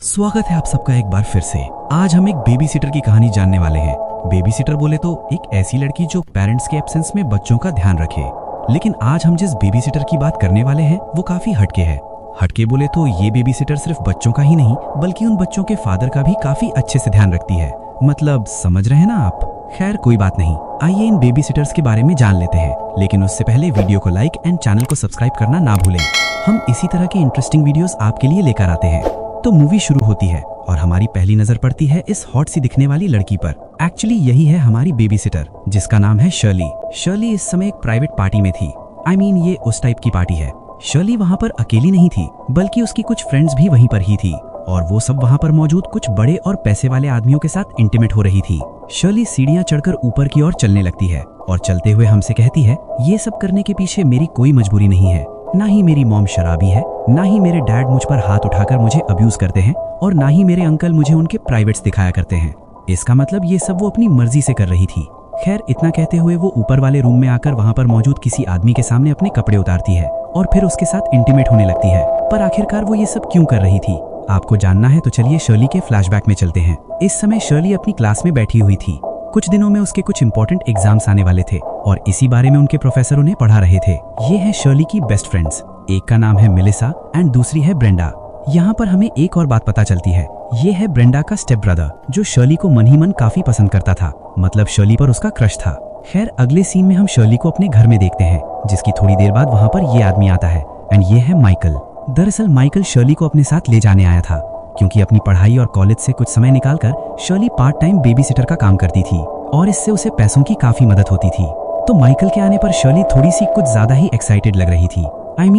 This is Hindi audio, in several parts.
स्वागत है आप सबका एक बार फिर से। आज हम एक बेबी सिटर की कहानी जानने वाले हैं। बेबी सिटर बोले तो एक ऐसी लड़की जो पेरेंट्स के एब्सेंस में बच्चों का ध्यान रखे। लेकिन आज हम जिस बेबी सिटर की बात करने वाले हैं वो काफी हटके है। हटके बोले तो ये बेबी सिटर सिर्फ बच्चों का ही नहीं बल्कि उन बच्चों के फादर का भी काफी अच्छे से ध्यान रखती है। मतलब समझ रहे हैं ना आप। खैर कोई बात नहीं, आइए इन बेबी सिटर्स के बारे में जान लेते हैं। लेकिन उससे पहले वीडियो को लाइक एंड चैनल को सब्सक्राइब करना ना भूलें। हम इसी तरह के इंटरेस्टिंग वीडियोस आपके लिए लेकर आते हैं। तो मूवी शुरू होती है और हमारी पहली नजर पड़ती है इस हॉट सी दिखने वाली लड़की पर। एक्चुअली यही है हमारी बेबी सिटर जिसका नाम है शर्ली। शर्ली इस समय एक प्राइवेट पार्टी में थी। ये उस टाइप की पार्टी है। शर्ली वहाँ पर अकेली नहीं थी बल्कि उसकी कुछ फ्रेंड्स भी वहीं पर ही थी और वो सब वहाँ पर मौजूद कुछ बड़े और पैसे वाले आदमियों के साथ इंटीमेट हो रही थी। शर्ली सीढ़ियाँ चढ़कर ऊपर की ओर चलने लगती है और चलते हुए हमसे कहती है, ये सब करने के पीछे मेरी कोई मजबूरी नहीं है। ना ही मेरी मॉम शराबी है, ना ही मेरे डैड मुझ पर हाथ उठाकर मुझे अब्यूज करते हैं और ना ही मेरे अंकल मुझे उनके प्राइवेट्स दिखाया करते हैं। इसका मतलब ये सब वो अपनी मर्जी से कर रही थी। खैर इतना कहते हुए वो ऊपर वाले रूम में आकर वहाँ पर मौजूद किसी आदमी के सामने अपने कपड़े उतारती है और फिर उसके साथ इंटीमेट होने लगती है। पर आखिरकार वो ये सब क्यों कर रही थी, आपको जानना है तो चलिए शर्ली के फ्लैशबैक में चलते हैं। इस समय शर्ली अपनी क्लास में बैठी हुई थी। कुछ दिनों में उसके कुछ इंपॉर्टेंट एग्जाम्स आने वाले थे और इसी बारे में उनके प्रोफेसर उन्हें पढ़ा रहे थे। ये है शर्ली की बेस्ट फ्रेंड्स। एक का नाम है मेलिसा एंड दूसरी है ब्रेंडा। यहाँ पर हमें एक और बात पता चलती है, ये है ब्रेंडा का स्टेप ब्रदर जो शर्ली को मन ही मन काफी पसंद करता था। मतलब शर्ली पर उसका क्रश था। खैर अगले सीन में हम शर्ली को अपने घर में देखते हैं जिसकी थोड़ी देर बाद वहाँ पर ये आदमी आता है एंड ये है माइकल। दरअसल माइकल शर्ली को अपने साथ ले जाने आया था क्योंकि अपनी पढ़ाई और कॉलेज से कुछ समय निकालकर Shirley part time baby sitter का काम करती थी और इससे उसे पैसों की काफी मदद होती थी। तो माइकल के आने पर शर्ली थोड़ी सी कुछ ज्यादा ही एक्साइटेड लग रही थी।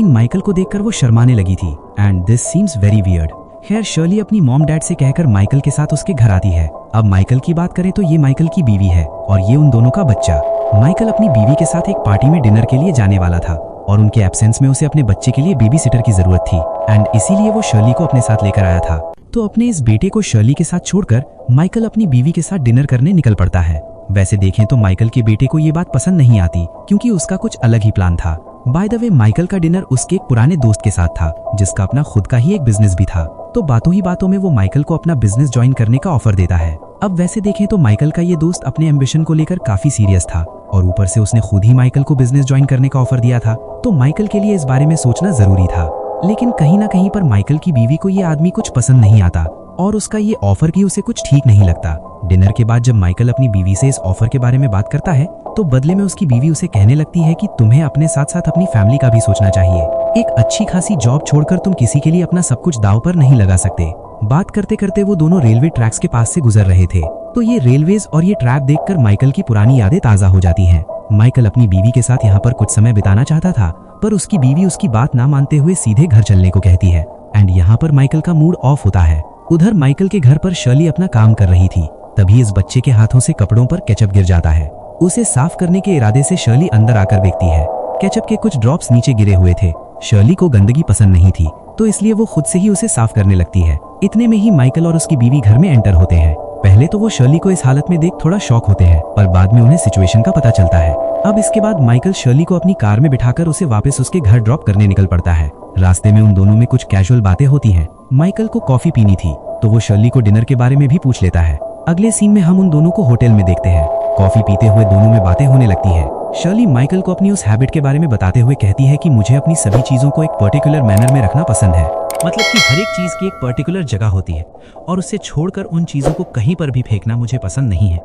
माइकल को देखकर वो शर्माने लगी थी and this seems very weird. खैर शर्ली अपनी मॉम डैड से कहकर माइकल के साथ उसके घर आती है। अब माइकल की बात करें तो ये माइकल की बीवी है और ये उन दोनों का बच्चा। माइकल अपनी बीवी के साथ एक पार्टी में डिनर के लिए जाने वाला था और उनके एब्सेंस में उसे अपने बच्चे के लिए बेबी सिटर की जरूरत थी एंड इसीलिए वो शर्ली को अपने साथ लेकर आया था। तो अपने इस बेटे को शर्ली के साथ छोड़कर माइकल अपनी बीवी के साथ डिनर करने निकल पड़ता है। वैसे देखें तो माइकल के बेटे को ये बात पसंद नहीं आती क्योंकि उसका कुछ अलग ही प्लान था। बाय द वे माइकल का डिनर उसके एक पुराने दोस्त के साथ था जिसका अपना खुद का ही एक बिजनेस भी था। तो बातों ही बातों में वो माइकल को अपना बिजनेस ज्वाइन करने का ऑफर देता है। अब वैसे देखें तो माइकल का ये दोस्त अपने एम्बिशन को लेकर काफी सीरियस था और ऊपर से उसने खुद ही माइकल को बिजनेस ज्वाइन करने का ऑफर दिया था। तो माइकल के लिए इस बारे में सोचना जरूरी था। लेकिन कहीं ना कहीं पर माइकल की बीवी को ये आदमी कुछ पसंद नहीं आता और उसका ये ऑफर भी उसे कुछ ठीक नहीं लगता। डिनर के बाद जब माइकल अपनी बीवी से इस ऑफर के बारे में बात करता है तो बदले में उसकी बीवी उसे कहने लगती है कि तुम्हें अपने साथ साथ अपनी फैमिली का भी सोचना चाहिए। एक अच्छी खासी जॉब छोड़कर तुम किसी के लिए अपना सब कुछ दांव पर नहीं लगा सकते। बात करते करते वो दोनों रेलवे ट्रैक्स के पास से गुजर रहे थे तो ये रेलवेज और ये ट्रैक देखकर माइकल की पुरानी यादें ताजा हो जाती हैं। माइकल अपनी बीवी के साथ यहाँ पर कुछ समय बिताना चाहता था पर उसकी बीवी उसकी बात ना मानते हुए सीधे घर चलने को कहती है एंड यहाँ पर माइकल का मूड ऑफ होता है। उधर माइकल के घर पर शर्ली अपना काम कर रही थी। तभी इस बच्चे के हाथों से कपड़ों पर केचप गिर जाता है। उसे साफ करने के इरादे से शर्ली अंदर आकर देखती है। केचप के कुछ ड्रॉप्स नीचे गिरे हुए थे। शर्ली को गंदगी पसंद नहीं थी तो इसलिए वो खुद से ही उसे साफ करने लगती है। इतने में ही माइकल और उसकी बीवी घर में एंटर होते हैं। पहले तो वो शर्ली को इस हालत में देख थोड़ा शॉक होते हैं पर बाद में उन्हें सिचुएशन का पता चलता है। अब इसके बाद माइकल शर्ली को अपनी कार में बिठाकर उसे वापस उसके घर ड्रॉप करने निकल पड़ता है। रास्ते में उन दोनों में कुछ कैजुअल बातें होती हैं। माइकल को कॉफी पीनी थी तो वो शर्ली को डिनर के बारे में भी पूछ लेता है। अगले सीन में हम उन दोनों को होटल में देखते हैं। कॉफी पीते हुए दोनों में बातें होने लगती है। शर्ली माइकल को अपनी उस हैबिट के बारे में बताते हुए कहती है कि मुझे अपनी सभी चीजों को एक पर्टिकुलर मैनर में रखना पसंद है। मतलब कि हर एक चीज की एक पर्टिकुलर जगह होती है और उससे छोड़कर उन चीजों को कहीं पर भी फेंकना मुझे पसंद नहीं है।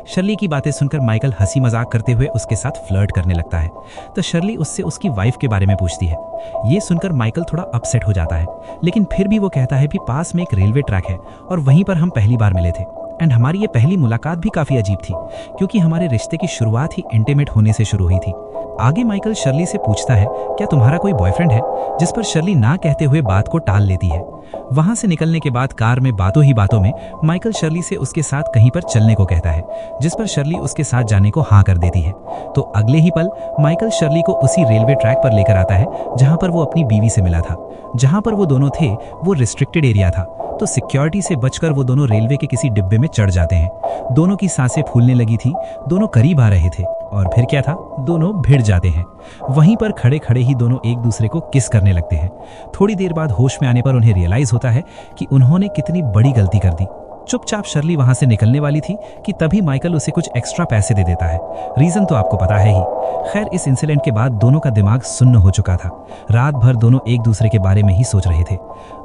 शर्ली की बातें सुनकर माइकल हंसी मजाक करते हुए उसके साथ फ्लर्ट करने लगता है तो शर्ली उससे उसकी वाइफ के बारे में पूछती है। ये सुनकर माइकल थोड़ा अपसेट हो जाता है लेकिन फिर भी वो कहता है कि पास में एक रेलवे ट्रैक है और वहीं पर हम पहली बार मिले थे एंड हमारी ये पहली मुलाकात भी काफी अजीब थी क्योंकि हमारे रिश्ते की शुरुआत ही इंटीमेट होने से शुरू हुई थी। आगे माइकल शर्ली से पूछता है, क्या तुम्हारा कोई बॉयफ्रेंड है? जिस पर शर्ली ना कहते हुए बात को टाल लेती है। वहां से निकलने के बाद कार में बातों ही बातों में माइकल शर्ली से उसके साथ कहीं पर चलने को कहता है जिस पर शर्ली उसके साथ जाने को हाँ कर देती है। तो अगले ही पल माइकल शर्ली को उसी रेलवे ट्रैक पर लेकर आता है जहां पर वो अपनी बीवी से मिला था। जहां पर वो दोनों थे वो रिस्ट्रिक्टेड एरिया था तो सिक्योरिटी से बचकर वो दोनों रेलवे के किसी डिब्बे में चढ़ जाते हैं। दोनों की सांसें फूलने लगी थी, दोनों करीब आ रहे थे और फिर क्या था, दोनों भिड़ जाते हैं। वहीं पर खड़े खड़े ही दोनों एक दूसरे को किस करने लगते हैं। थोड़ी देर बाद होश में आने पर उन्हें रियलाइज होता है कि उन्होंने कितनी बड़ी गलती कर दी। चुपचाप शर्ली वहां से निकलने वाली थी कि तभी माइकल उसे कुछ एक्स्ट्रा पैसे दे देता है। रीजन तो आपको पता है ही। खैर, इस इंसिडेंट के बाद दोनों का दिमाग सुन्न हो चुका था। रात भर दोनों एक दूसरे के बारे में ही सोच रहे थे।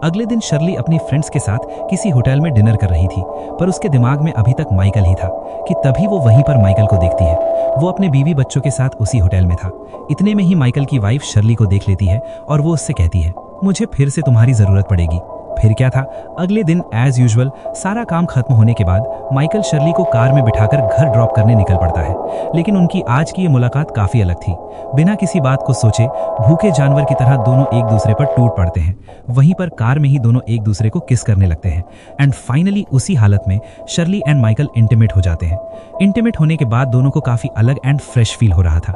अगले दिन शर्ली अपनी फ्रेंड्स के साथ किसी होटल में डिनर कर रही थी, पर उसके दिमाग में अभी तक माइकल ही था कि तभी वो वहीं पर माइकल को देखती है। वो अपने बीवी बच्चों के साथ उसी होटल में था। इतने में ही माइकल की वाइफ शर्ली को देख लेती है और वो उससे कहती है, मुझे फिर से तुम्हारी जरूरत पड़ेगी। फिर क्या था, अगले दिन एज यूजुअल सारा काम खत्म होने के बाद माइकल शर्ली को कार में बिठाकर घर ड्रॉप करने निकल पड़ता है। लेकिन उनकी आज की ये मुलाकात काफी अलग थी। बिना किसी बात को सोचे भूखे जानवर की तरह दोनों एक दूसरे पर टूट पड़ते हैं। वहीं पर कार में ही दोनों एक दूसरे को किस करने लगते हैं एंड फाइनली उसी हालत में शर्ली एंड माइकल इंटीमेट हो जाते हैं। इंटीमेट होने के बाद दोनों को काफी अलग एंड फ्रेश फील हो रहा था।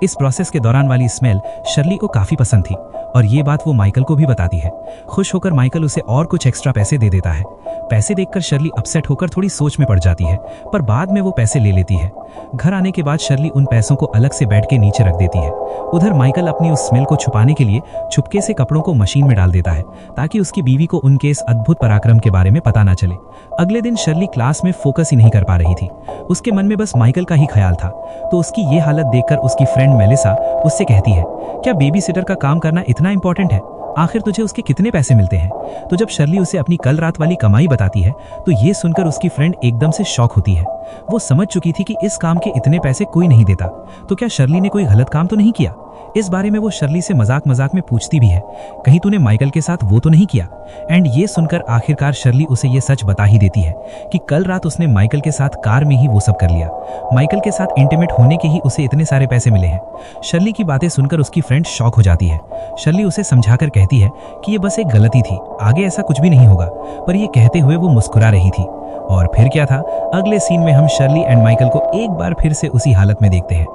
इस प्रोसेस के दौरान वाली स्मेल शर्ली को काफी पसंद थी और ये बात वो माइकल को भी बताती है। खुश होकर माइकल उसे और कुछ एक्स्ट्रा पैसे दे देता है। पैसे देखकर शर्ली अपसेट होकर थोड़ी सोच में पड़ जाती है, पर बाद में वो पैसे ले लेती है। घर आने के बाद शर्ली उन पैसों को अलग से बेड के नीचे रख देती है। उधर माइकल अपनी उस स्मेल को छुपाने के लिए चुपके से कपड़ों को मशीन में डाल देता है ताकि उसकी बीवी को उनके इस अद्भुत पराक्रम के बारे में पता ना चले। अगले दिन शर्ली क्लास में फोकस ही नहीं कर पा रही थी। उसके मन में बस माइकल का ही ख्याल था। तो उसकी ये हालत देखकर उसकी फ्रेंड मेलिसा उससे कहती है, क्या बेबी सिटर का काम करना इतना इंपॉर्टेंट है? आखिर तुझे उसके कितने पैसे मिलते हैं? तो जब शर्ली उसे अपनी कल रात वाली कमाई बताती है तो ये सुनकर उसकी फ्रेंड एकदम से शॉक होती है। वो समझ चुकी थी कि इस काम के इतने पैसे कोई नहीं देता। तो क्या शर्ली ने कोई गलत काम तो नहीं किया? इस बारे में वो शर्ली से मजाक मजाक में पूछती भी है, कहीं तूने माइकल के साथ वो तो नहीं किया? एंड ये सुनकर आखिरकार शर्ली उसे ये सच बता ही देती है कि कल रात उसने माइकल के साथ कार में ही वो सब कर लिया। माइकल के साथ इंटीमेट होने के ही उसे इतने सारे पैसे मिले हैं। शर्ली की बातें सुनकर उसकी फ्रेंड शॉक हो जाती है। शर्ली उसे समझाकर कहती है कि ये बस एक गलती थी, आगे ऐसा कुछ भी नहीं होगा, पर ये कहते हुए वो मुस्कुरा रही थी। और फिर क्या था, अगले सीन में हम शर्ली एंड माइकल को एक बार फिर से उसी हालत में देखते हैं।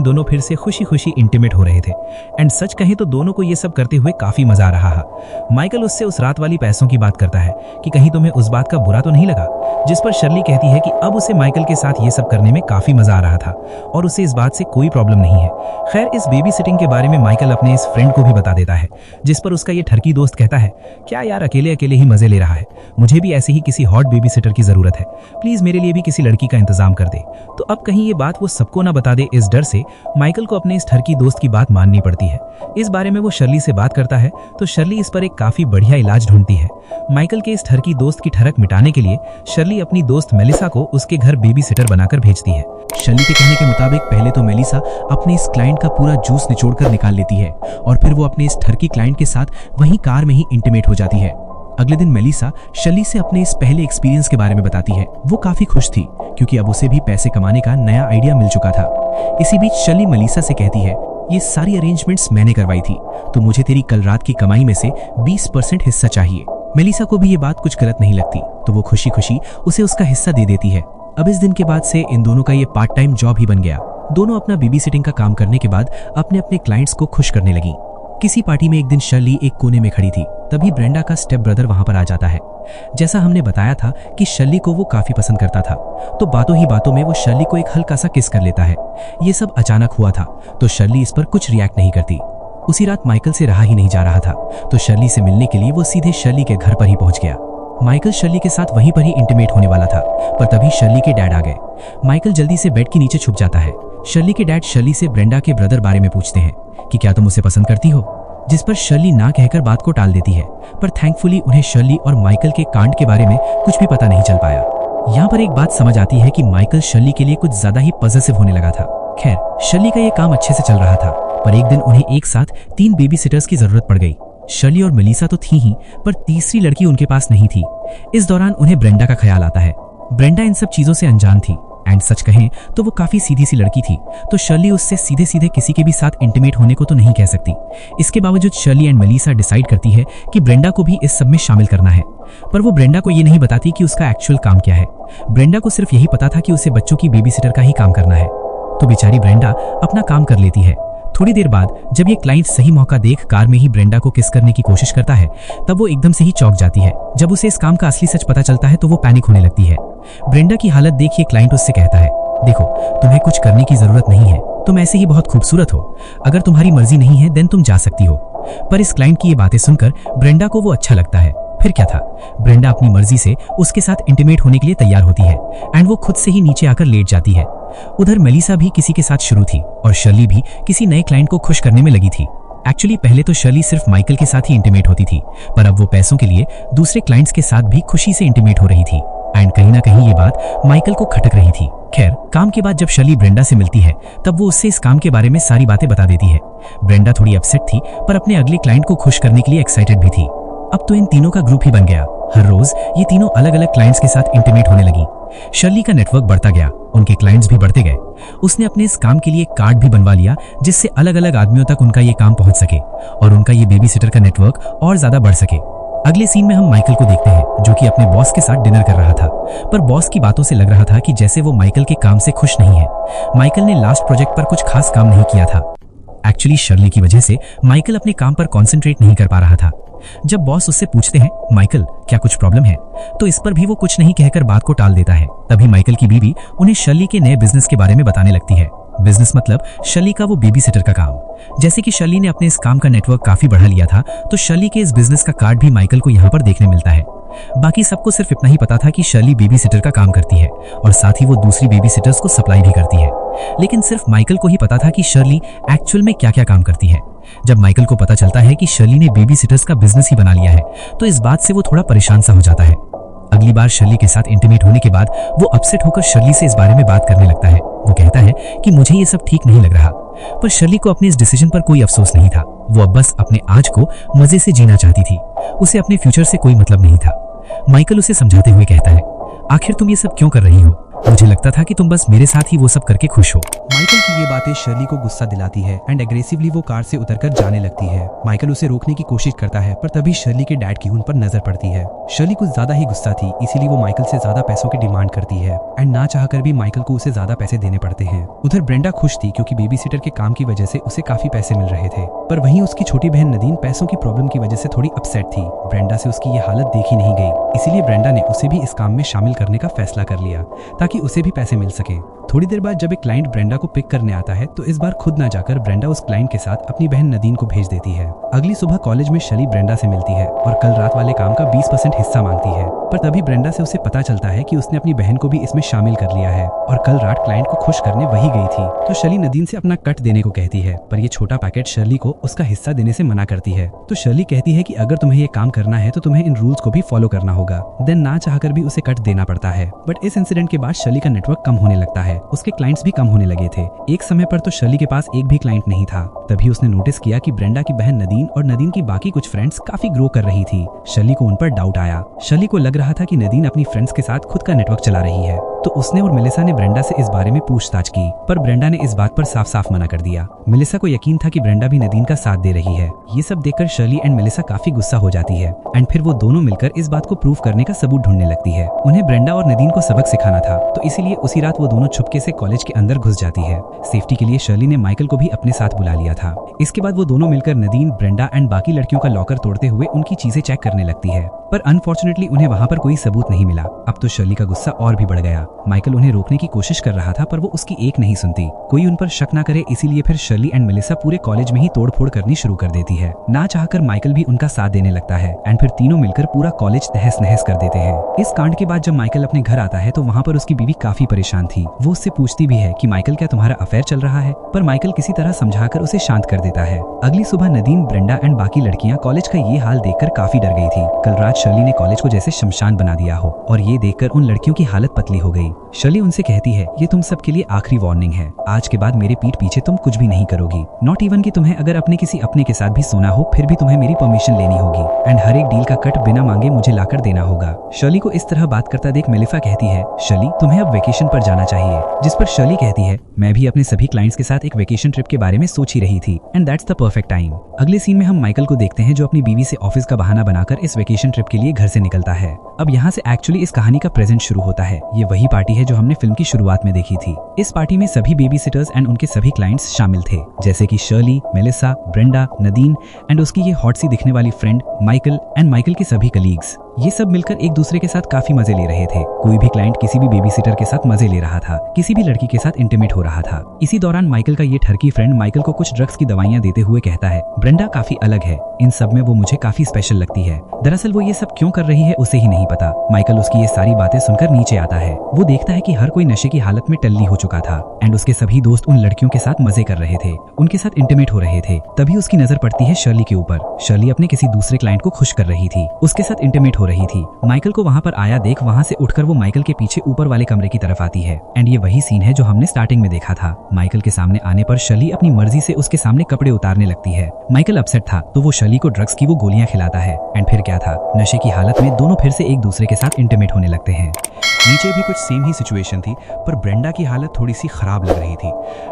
दोनों फिर से खुशी खुशी इंटीमेट हो रहे थे एंड सच कहें तो दोनों को ये सब करते हुए काफी मजा आ रहा है। माइकल उससे उस रात वाली पैसों की बात करता है कि कहीं तुम्हें उस बात का बुरा तो नहीं लगा, जिस पर शर्ली कहती है कि अब उसे माइकल के साथ ये सब करने में काफी मजा आ रहा था और उसे इस बात से कोई प्रॉब्लम नहीं है। खैर, इस बेबी सिटिंग के बारे में माइकल अपने इस फ्रेंड को भी बता देता है, जिस पर उसका ये ठरकी दोस्त कहता है, क्या यार अकेले अकेले ही मजे ले रहा है, मुझे भी ऐसे ही किसी हॉट बेबी सिटर की जरूरत है, प्लीज मेरे लिए भी किसी लड़की का इंतजाम कर दे। तो अब कहीं ये बात वो सबको ना बता दे, इस डर से माइकल को अपने इस ठरकी दोस्त की बात माननी पड़ती है। इस बारे में वो शर्ली से बात करता है तो शर्ली इस पर एक काफी बढ़िया इलाज ढूंढती है। माइकल के इस ठरकी दोस्त की ठरक मिटाने के लिए शर्ली अपनी दोस्त मेलिसा को उसके घर बेबी सिटर बनाकर भेजती है। शर्ली के कहने के मुताबिक पहले तो मेलिसा अपने इस क्लाइंट का पूरा जूस निचोड़कर निकाल लेती है और फिर वो अपने इस ठरकी क्लाइंट के साथ वहीं कार में ही इंटीमेट हो जाती है। अगले दिन मेलिसा शर्ली से अपने इस पहले एक्सपीरियंस के बारे में बताती है। वो काफी खुश थी क्योंकि अब उसे भी पैसे कमाने का नया आइडिया मिल चुका था। इसी बीच शर्ली मेलिसा से कहती है, ये सारी अरेंजमेंट्स मैंने करवाई थी, तो मुझे तेरी कल रात की कमाई में से 20% हिस्सा चाहिए। मेलिसा को भी ये बात कुछ गलत नहीं लगती, तो वो खुशी खुशी उसे उसका हिस्सा दे देती है। अब इस दिन के बाद से इन दोनों का ये पार्ट टाइम जॉब ही बन गया। दोनों अपना बेबी सिटिंग का काम करने के बाद अपने अपने क्लाइंट्स को खुश करने लगी। किसी पार्टी में एक दिन शर्ली एक कोने में खड़ी थी, तभी ब्रेंडा का स्टेप ब्रदर वहां पर आ जाता है। जैसा हमने बताया था कि शर्ली को वो काफी पसंद करता था, तो बातों ही बातों में वो शर्ली को एक हल्का सा किस कर लेता है। ये सब अचानक हुआ था, तो शर्ली इस पर कुछ रिएक्ट नहीं करती। उसी रात माइकल से रहा ही नहीं जा रहा था, तो शर्ली से मिलने के लिए वो सीधे शर्ली के घर पर ही पहुंच गया। माइकल शर्ली के साथ वहीं पर ही इंटीमेट होने वाला था, पर तभी शर्ली के डैड आ गए। माइकल जल्दी से बेड के नीचे छुप जाता है। शर्ली के डैड शर्ली से ब्रेंडा के ब्रदर बारे में पूछते हैं कि क्या तुम उसे पसंद करती हो, जिस पर शर्ली ना कहकर बात को टाल देती है। पर थैंकफुली उन्हें शर्ली और माइकल के कांड के बारे में कुछ भी पता नहीं चल पाया। यहाँ पर एक बात समझ आती है कि माइकल शर्ली के लिए कुछ ज्यादा ही पॉसेसिव होने लगा था। खैर, शर्ली का ये काम अच्छे से चल रहा था, पर एक दिन उन्हें एक साथ 3 बेबी सिटर्स की जरूरत पड़ गई। शर्ली और मेलिसा तो थी ही, पर तीसरी लड़की उनके पास नहीं थी। इस दौरान उन्हें ब्रेंडा का ख्याल आता है। ब्रेंडा इन सब चीजों से अनजान थी एंड सच कहें तो वो काफी सीधी सी लड़की थी, तो शर्ली उससे सीधे सीधे किसी के भी साथ इंटीमेट होने को तो नहीं कह सकती। इसके बावजूद शर्ली एंड मेलिसा डिसाइड करती है कि ब्रेंडा को भी इस सब में शामिल करना है, पर वो ब्रेंडा को ये नहीं बताती कि उसका एक्चुअल काम क्या है। ब्रेंडा को सिर्फ यही पता था कि उसे बच्चों की बेबी सिटर का ही काम करना है, तो बेचारी ब्रेंडा अपना काम कर लेती है। थोड़ी देर बाद जब ये क्लाइंट सही मौका देख कार में ही ब्रेंडा को किस करने की कोशिश करता है, तब वो एकदम से ही चौंक जाती है। जब उसे इस काम का असली सच पता चलता है तो वो पैनिक होने लगती है। ब्रेंडा की हालत देख ये क्लाइंट उससे कहता है, देखो, तुम्हें कुछ करने की जरूरत नहीं है, तुम ऐसे ही बहुत खूबसूरत हो। अगर तुम्हारी मर्जी नहीं है देन तुम जा सकती हो। पर इस क्लाइंट की ये बातें सुनकर ब्रेंडा को वो अच्छा लगता है। फिर क्या था, ब्रेंडा अपनी मर्जी से उसके साथ इंटीमेट होने के लिए तैयार होती है एंड वो खुद से ही नीचे आकर लेट जाती है। उधर मेलिसा भी किसी के साथ शुरू थी और शर्ली भी किसी नए क्लाइंट को खुश करने में लगी थी। एक्चुअली पहले तो शर्ली सिर्फ माइकल के साथ ही इंटीमेट होती थी, पर अब वो पैसों के लिए दूसरे क्लाइंट्स के साथ भी खुशी से इंटीमेट हो रही थी एंड कहीं ना कहीं ये बात माइकल को खटक रही थी। खैर, काम के बाद जब शर्ली ब्रेंडा से मिलती है तब वो उससे इस काम के बारे में सारी बातें बता देती है। ब्रेंडा थोड़ी अपसेट थी पर अपने अगले क्लाइंट को खुश करने के लिए एक्साइटेड भी थी। अब तो इन तीनों का ग्रुप ही बन गया। हर रोज ये तीनों अलग अलग क्लाइंट्स के साथ इंटीमेट होने लगी। शर्ली का नेटवर्क बढ़ता गया, उनके क्लाइंट्स भी बढ़ते गए। उसने अपने इस काम के लिए एक कार्ड भी बनवा लिया जिससे अलग अलग आदमियों तक उनका ये काम पहुंच सके और उनका ये बेबी सिटर का नेटवर्क और ज्यादा बढ़ सके। अगले सीन में हम माइकल को देखते हैं जो कि अपने बॉस के साथ डिनर कर रहा था, पर बॉस की बातों से लग रहा था कि जैसे वो माइकल के काम से खुश नहीं है। माइकल ने लास्ट प्रोजेक्ट पर कुछ खास काम नहीं किया था। एक्चुअली शर्ली की वजह से माइकल अपने काम पर कॉन्सेंट्रेट नहीं कर पा रहा था। जब बॉस उससे पूछते हैं, माइकल क्या कुछ प्रॉब्लम है, तो इस पर भी वो कुछ नहीं कहकर बात को टाल देता है। तभी माइकल की बीवी उन्हें शर्ली के नए बिजनेस के बारे में बताने लगती है। बिजनेस मतलब शर्ली का वो बेबी सिटर का काम। जैसे कि शर्ली ने अपने इस काम का नेटवर्क काफी बढ़ा लिया था, तो शर्ली के इस बिजनेस का कार्ड भी माइकल को यहाँ पर देखने मिलता है। बाकी सबको सिर्फ इतना ही पता था कि शर्ली बेबी सिटर का काम करती है और साथ ही वो दूसरी बेबी सिटर्स को सप्लाई भी करती है। लेकिन सिर्फ माइकल को ही पता था कि शर्ली एक्चुअल में क्या क्या काम करती है। जब माइकल को पता चलता है कि शर्ली ने बेबी सिटर्स का बिजनेस ही बना लिया है, तो इस बात से वो थोड़ा परेशान सा हो जाता है। अगली बार शर्ली के साथ इंटीमेट होने के बाद वो अपसेट होकर शर्ली से इस बारे में बात करने लगता है। वो कहता है कि मुझे ये सब ठीक नहीं लग रहा, पर शर्ली को अपने इस डिसीजन पर कोई अफसोस नहीं था। वो अब बस अपने आज को मजे से जीना चाहती थी, उसे अपने फ्यूचर से कोई मतलब नहीं था। माइकल उसे समझाते हुए कहता है, आखिर तुम ये सब क्यों कर रही हो? मुझे लगता था कि तुम बस मेरे साथ ही वो सब करके खुश हो। माइकल की ये बातें शर्ली को गुस्सा दिलाती है एंड एग्रेसिवली वो कार से उतरकर जाने लगती है। माइकल उसे रोकने की कोशिश करता है, पर तभी शर्ली के डैड की उन पर नजर पड़ती है। शर्ली कुछ ज्यादा ही गुस्सा थी, इसीलिए वो माइकल से ज्यादा पैसों की डिमांड करती है एंड ना चाहकर भी माइकल को उसे ज्यादा पैसे देने पड़ते हैं। उधर ब्रेंडा खुश थी क्योंकि बेबी सिटर के काम की वजह से उसे काफी पैसे मिल रहे थे, पर वहीं उसकी छोटी बहन नदीन पैसों की प्रॉब्लम की वजह से थोड़ी अपसेट थी। ब्रेंडा से उसकी ये हालत देखी नहीं गई, इसीलिए ब्रेंडा ने उसे भी इस काम में शामिल करने का फैसला कर लिया ताकि उसे भी पैसे मिल सके। थोड़ी देर बाद जब एक क्लाइंट ब्रेंडा को पिक करने आता है, तो इस बार खुद ना जाकर ब्रेंडा उस क्लाइंट के साथ अपनी बहन नदीन को भेज देती है। अगली सुबह कॉलेज में शर्ली ब्रेंडा से मिलती है और कल रात वाले काम का 20% हिस्सा मांगती है, पर तभी ब्रेंडा से उसे पता चलता है कि उसने अपनी बहन को भी इसमें शामिल कर लिया है और कल रात क्लाइंट को खुश करने वही गई थी। तो शर्ली नदीन से अपना कट देने को कहती है, पर ये छोटा पैकेट शर्ली को उसका हिस्सा देने से मना करती है। तो शर्ली कहती है कि अगर तुम्हें ये काम करना है तो तुम्हें इन रूल्स को भी फॉलो करना होगा। देन ना चाहकर भी उसे कट देना पड़ता है। बट इस इंसिडेंट के बाद शर्ली का नेटवर्क कम होने लगता है, उसके क्लाइंट्स भी कम होने लगे थे। एक समय पर तो शर्ली के पास एक भी क्लाइंट नहीं था। तभी उसने नोटिस किया कि ब्रेंडा की बहन नदीन और नदीन की बाकी कुछ फ्रेंड्स काफी ग्रो कर रही थी। शर्ली को उन पर डाउट आया। शर्ली को लग रहा था कि नदीन अपनी फ्रेंड्स के साथ खुद का नेटवर्क चला रही है, तो उसने और मेलिसा ने ब्रेंडा से इस बारे में पूछताछ की, पर ब्रेंडा ने इस बात पर साफ साफ मना कर दिया। मेलिसा को यकीन था कि ब्रेंडा भी नदीन का साथ दे रही है। ये सब देखकर शर्ली एंड मेलिसा काफी गुस्सा हो जाती है एंड फिर वो दोनों मिलकर इस बात को प्रूव करने का सबूत ढूंढने लगती है। उन्हें ब्रेंडा और नदीन को सबक सिखाना था, तो इसीलिए उसी रात वो दोनों छुपके से कॉलेज के अंदर घुस जाती है। सेफ्टी के लिए शर्ली ने माइकल को भी अपने साथ बुला लिया था। इसके बाद वो दोनों मिलकर नदीन, ब्रेंडा एंड बाकी लड़कियों का लॉकर तोड़ते हुए उनकी चीजें चेक करने लगती है, पर अनफॉर्चुनेटली उन्हें वहाँ पर कोई सबूत नहीं मिला। अब तो शर्ली का गुस्सा और भी बढ़ गया। माइकल उन्हें रोकने की कोशिश कर रहा था, पर वो उसकी एक नहीं सुनती। कोई उन पर शक ना करे, इसीलिए फिर शर्ली एंड मेलिसा पूरे कॉलेज में ही तोड़फोड़ करनी शुरू कर देती है। ना चाहकर माइकल भी उनका साथ देने लगता है एंड फिर तीनों मिलकर पूरा कॉलेज तहस नहस कर देते हैं। इस कांड के बाद जब माइकल अपने घर आता है तो वहाँ पर उसकी बीवी काफी परेशान थी। वो उससे पूछती भी है कि माइकल क्या तुम्हारा अफेयर चल रहा है, पर माइकल किसी तरह समझाकर उसे शांत कर देता है। अगली सुबह नदीन, ब्रेंडा एंड बाकी लड़कियां कॉलेज का ये हाल देखकर काफी डर गई थी। कल रात शर्ली ने कॉलेज को जैसे शमशान बना दिया हो, और ये देखकर उन लड़कियों की हालत पतली हो गई। शर्ली उनसे कहती है, ये तुम सब के लिए आखिरी वार्निंग है। आज के बाद मेरे पीठ पीछे तुम कुछ भी नहीं करोगी। नॉट इवन कि तुम्हें अगर अपने किसी अपने के साथ भी सोना हो, फिर भी तुम्हें मेरी परमिशन लेनी होगी एंड हर एक डील का कट बिना मांगे मुझे लाकर देना होगा। शर्ली को इस तरह बात करता देख मेलिसा कहती है, शर्ली तुम्हें अब वेकेशन पर जाना चाहिए। जिस पर शर्ली कहती है, मैं भी अपने सभी क्लाइंट्स के साथ एक वेकेशन ट्रिप के बारे में सोच ही रही थी and that's the perfect time. अगले सीन में हम माइकल को देखते हैं जो अपनी बीवी से ऑफिस का बहाना बनाकर इस वेकेशन ट्रिप के लिए घर से निकलता है। अब यहाँ से एक्चुअली इस कहानी का प्रेजेंट शुरू होता है। ये वही पार्टी है जो हमने फिल्म की शुरुआत में देखी थी। इस पार्टी में सभी बेबी सिटर्स एंड उनके सभी क्लाइंट्स शामिल थे, जैसे कि Shirley, Melissa, Brenda, Nadeen and उसकी ये हॉट सी दिखने वाली फ्रेंड माइकल एंड माइकल के सभी कलीग्स। ये सब मिलकर एक दूसरे के साथ काफी मजे ले रहे थे। कोई भी क्लाइंट किसी भी बेबी सिटर के साथ मजे ले रहा था, किसी भी लड़की के साथ इंटीमेट हो रहा था। इसी दौरान माइकल का ये ठरकी फ्रेंड माइकल को कुछ ड्रग्स की दवाइयां देते हुए कहता है, ब्रेंडा काफी अलग है, इन सब में वो मुझे काफी स्पेशल लगती है। दरअसल वो ये सब क्यों कर रही है उसे ही नहीं पता। माइकल उसकी ये सारी बातें सुनकर नीचे आता है। वो देखता है कि हर कोई नशे की हालत में टल्ली हो चुका था एंड उसके सभी दोस्त उन लड़कियों के साथ मजे कर रहे थे, उनके साथ इंटीमेट हो रहे थे। तभी उसकी नजर पड़ती है शर्ली के ऊपर। शर्ली अपने किसी दूसरे क्लाइंट को खुश कर रही थी, उसके साथ इंटीमेट हो रही थी। माइकल को वहाँ पर आया देख वहाँ से उठकर वो माइकल के पीछे ऊपर वाले कमरे की तरफ आती है एंड ये वही सीन है जो हमने स्टार्टिंग में देखा था। माइकल के सामने आने पर शर्ली अपनी मर्जी से उसके सामने कपड़े उतारने लगती है। माइकल अपसेट था तो वो शर्ली को ड्रग्स की वो गोलियां खिलाता है एंड फिर क्या था, नशे की हालत में दोनों फिर से एक दूसरे के साथ इंटीमेट होने लगते हैं। नीचे भी कुछ सेम ही सिचुएशन थी, पर ब्रेंडा की हालत थोड़ी सी खराब लग रही थी।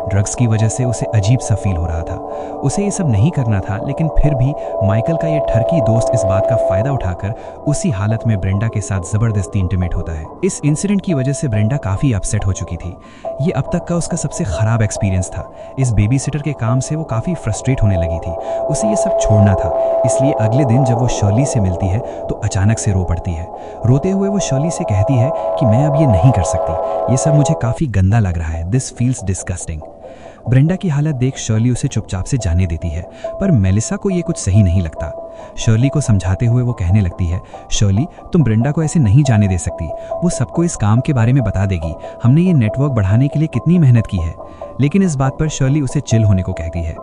ड्रग्स की वजह से उसे अजीब सा फील हो रहा था। उसे ये सब नहीं करना था, लेकिन फिर भी माइकल का ये ठरकी दोस्त इस बात का फायदा उठाकर उसी हालत में ब्रेंडा के साथ जबरदस्ती इंटीमेट होता है। इस इंसिडेंट की वजह से ब्रेंडा काफी अपसेट हो चुकी थी। ये अब तक का उसका सबसे खराब एक्सपीरियंस था। इस बेबी सिटर के काम से वो काफी फ्रस्ट्रेट होने लगी थी। उसे ये सब छोड़ना था, इसलिए अगले दिन जब वो शर्ली से मिलती है तो अचानक से रो पड़ती है। रोते हुए वो शर्ली से कहती है कि मैं अब ये नहीं कर सकती, ये सब मुझे काफी गंदा लग रहा है, दिस फील्स डिस्गस्टिंग। ब्रेंडा की हालत देख शर्ली उसे चुपचाप से जाने देती है, पर मेलिसा को ये कुछ सही नहीं लगता। शर्ली को समझाते हुए वो कहने लगती है, शर्ली तुम ब्रेंडा को ऐसे नहीं जाने दे सकती, वो सबको इस काम के बारे में बता देगी। हमने ये नेटवर्क बढ़ाने के लिए कितनी मेहनत की है। लेकिन इस बात पर शर्ली उसे चिल होने को कहती है।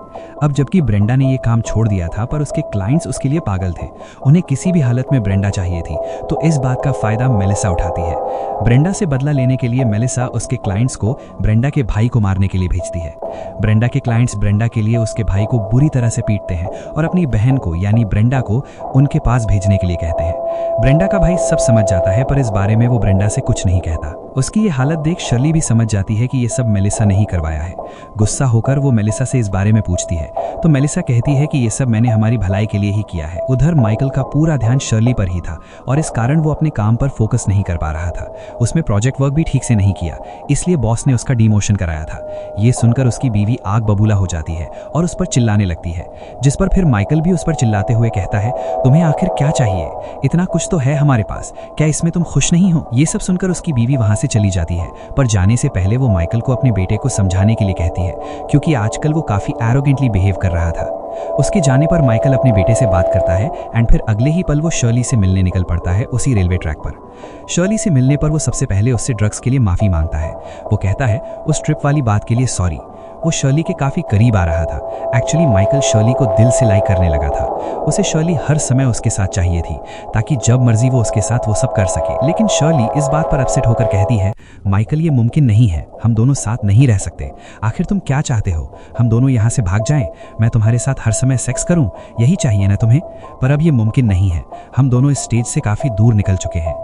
अब जबकि ब्रेंडा ने ये काम छोड़ दिया था, पर उसके क्लाइंट्स उसके लिए पागल थे। उन्हें किसी भी हालत में ब्रेंडा चाहिए थी, तो इस बात का फायदा मेलिसा उठाती है। ब्रेंडा से बदला लेने के लिए मेलिसा उसके क्लाइंट्स को ब्रेंडा के भाई को मारने के लिए भेजती है। ब्रेंडा के क्लाइंट्स ब्रेंडा के लिए उसके भाई को बुरी तरह से पीटते हैं और अपनी बहन को यानी ब्रेंडा को उनके पास भेजने के लिए कहते हैं। ब्रेंडा का भाई सब समझ जाता है, पर इस बारे में वो ब्रेंडा से कुछ नहीं कहता। उसकी ये हालत देख शर्ली भी समझ जाती है कि ये सब मेलिसा ने ही करवाया है। गुस्सा होकर वो मेलिसा से इस बारे में पूछती है, तो मेलिसा कहती है कि ये सब मैंने हमारी भलाई के लिए ही किया है। उधर माइकल का पूरा ध्यान शर्ली पर ही था और इस कारण वो अपने काम पर फोकस नहीं कर पा रहा था। उसमें प्रोजेक्ट वर्क भी ठीक से नहीं किया, इसलिए बॉस ने उसका डिमोशन कराया था। ये सुनकर उसकी बीवी आग बबूला हो जाती है और उस पर चिल्लाने लगती है, जिस पर फिर माइकल भी उस पर चिल्लाते हुए कहता है, तुम्हें आखिर क्या चाहिए? इतना कुछ तो है हमारे पास, क्या इसमें तुम खुश नहीं हो? ये सब सुनकर उसकी बीवी वहां से चली जाती है, पर जाने से पहले वो माइकल को अपने बेटे को समझाने के लिए कहती है, क्योंकि आजकल वो काफी एरोगेंटली बिहेव कर रहा था। उसके जाने पर माइकल अपने बेटे से बात करता है एंड फिर अगले ही पल वो शर्ली से मिलने निकल पड़ता है उसी रेलवे ट्रैक पर। शर्ली से मिलने पर वो सबसे पहले उससे ड्रग्स के लिए माफी मांगता है। वो कहता है उस ट्रिप वाली बात के लिए सॉरी। वो शर्ली के काफी करीब आ रहा था। एक्चुअली माइकल शर्ली को दिल से लाइक करने लगा था। उसे शर्ली हर समय उसके साथ चाहिए थी, ताकि जब मर्जी वो उसके साथ वो सब कर सके। लेकिन शर्ली इस बात पर अपसेट होकर कहती है, माइकल ये मुमकिन नहीं है, हम दोनों साथ नहीं रह सकते। आखिर तुम क्या चाहते हो? हम दोनों यहाँ से भाग जाएं? मैं तुम्हारे साथ हर समय सेक्स करूं? यही चाहिए ना तुम्हें? पर अब ये मुमकिन नहीं है, हम दोनों इस स्टेज से काफी दूर निकल चुके हैं।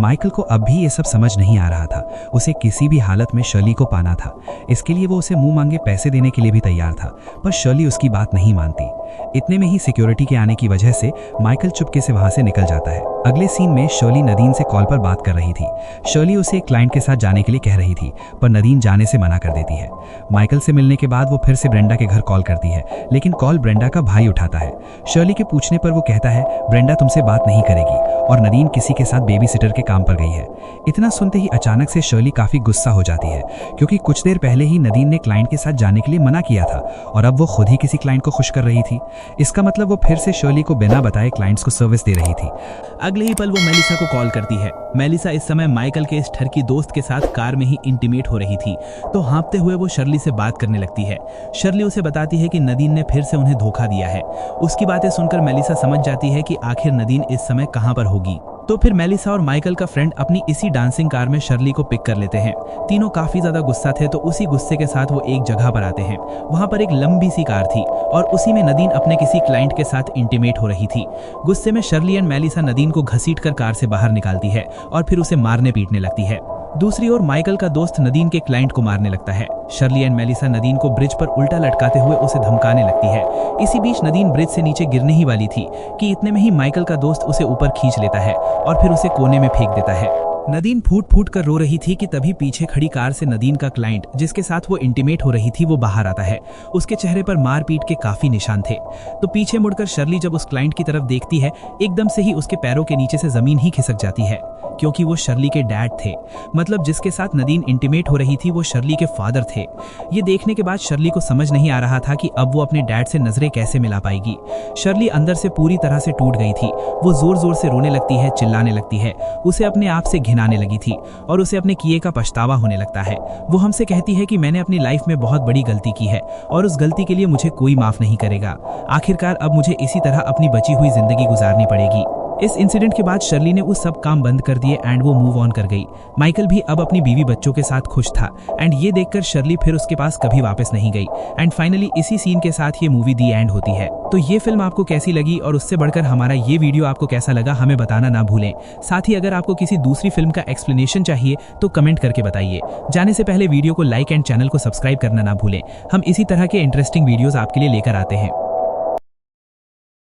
माइकल को अब भी ये सब समझ नहीं आ रहा था। उसे किसी भी हालत में शर्ली को पाना था। इसके लिए वो उसे मुंह मांगे पैसे देने के लिए भी तैयार था, पर शर्ली उसकी बात नहीं मानती। इतने में ही सिक्योरिटी के आने की वजह से माइकल चुपके से वहां से निकल जाता है। अगले सीन में शर्ली नदीन से कॉल पर बात कर रही थी। शर्ली उसे एक क्लाइंट के साथ जाने के लिए कह रही थी, पर नदीन जाने से मना कर देती है। माइकल से मिलने के बाद वो फिर से ब्रेंडा के घर कॉल करती है, लेकिन कॉल ब्रेंडा का भाई उठाता है। शर्ली के पूछने पर वो कहता है ब्रेंडा तुमसे बात नहीं करेगी और नदीन किसी के साथ बेबी सिटर के काम पर गई है। इतना सुनते ही अचानक से शर्ली काफी गुस्सा हो जाती है, क्योंकि कुछ देर पहले ही नदीन ने क्लाइंट के साथ जाने के लिए मना किया था और अब वो खुद ही किसी क्लाइंट को खुश कर रही थी। इसका मतलब वो फिर से शर्ली को बिना बताए क्लाइंट्स को सर्विस दे रही थी। अगले ही पल वो मेलिसा को कॉल करती है। मेलिसा इस समय माइकल के इस ठरकी दोस्त के साथ कार में ही इंटीमेट हो रही थी, तो हाँफते हुए वो शर्ली से बात करने लगती है। शर्ली उसे बताती है कि नदीन ने फिर से उन्हें धोखा दिया है। उसकी बातें सुनकर मेलिसा समझ जाती है कि आखिर नदीन इस समय कहां पर होगी। तो फिर मेलिसा और माइकल का फ्रेंड अपनी इसी डांसिंग कार में शर्ली को पिक कर लेते हैं। तीनों काफी ज्यादा गुस्सा थे, तो उसी गुस्से के साथ वो एक जगह पर आते हैं। वहां पर एक लंबी सी कार थी और उसी में नदीन अपने किसी क्लाइंट के साथ इंटीमेट हो रही थी। गुस्से में शर्ली एंड मेलिसा नदीन को घसीटकर कार से बाहर निकालती है और फिर उसे मारने पीटने लगती है। दूसरी ओर माइकल का दोस्त नदीन के क्लाइंट को मारने लगता है। शर्ली एंड मेलिसा नदीन को ब्रिज पर उल्टा लटकाते हुए उसे धमकाने लगती है। इसी बीच नदीन ब्रिज से नीचे गिरने ही वाली थी कि इतने में ही माइकल का दोस्त उसे ऊपर खींच लेता है और फिर उसे कोने में फेंक देता है। नदीन फूट फूट कर रो रही थी कि तभी पीछे खड़ी कार से नदीन का क्लाइंट, जिसके साथ वो इंटीमेट हो रही थी, वो बाहर आता है। उसके चेहरे पर मारपीट के काफी निशान थे। तो पीछे मुड़कर शर्ली जब उस क्लाइंट की तरफ देखती है, एकदम से ही उसके पैरों के नीचे से जमीन ही खिसक जाती है, क्योंकि वो शर्ली के डैड थे। मतलब जिसके साथ नदीन इंटीमेट हो रही थी वो शर्ली के फादर थे। ये देखने के बाद शर्ली को समझ नहीं आ रहा था कि अब वो अपने डैड से नजरें कैसे मिला पाएगी। शर्ली अंदर से पूरी तरह से टूट गई थी। वो जोर जोर से रोने लगती है, चिल्लाने लगती है। उसे अपने आप से घिनाने लगी थी और उसे अपने किए का पछतावा होने लगता है। वो हमसे कहती है कि मैंने अपनी लाइफ में बहुत बड़ी गलती की है और उस गलती के लिए मुझे कोई माफ नहीं करेगा। आखिरकार अब मुझे इसी तरह अपनी बची हुई जिंदगी गुजारनी पड़ेगी। इस इंसिडेंट के बाद शर्ली ने उस सब काम बंद कर दिए एंड वो मूव ऑन कर गई। माइकल भी अब अपनी बीवी बच्चों के साथ खुश था एंड ये देखकर शर्ली फिर उसके पास कभी वापस नहीं गई। एंड फाइनली इसी सीन के साथ ये मूवी दी एंड होती है। तो ये फिल्म आपको कैसी लगी और उससे बढ़कर हमारा ये वीडियो आपको कैसा लगा हमें बताना ना भूलें। साथ ही अगर आपको किसी दूसरी फिल्म का एक्सप्लेनेशन चाहिए तो कमेंट करके बताइए। जाने से पहले वीडियो को लाइक एंड चैनल को सब्सक्राइब करना ना भूलें। हम इसी तरह के इंटरेस्टिंग वीडियोस आपके लिए लेकर आते हैं।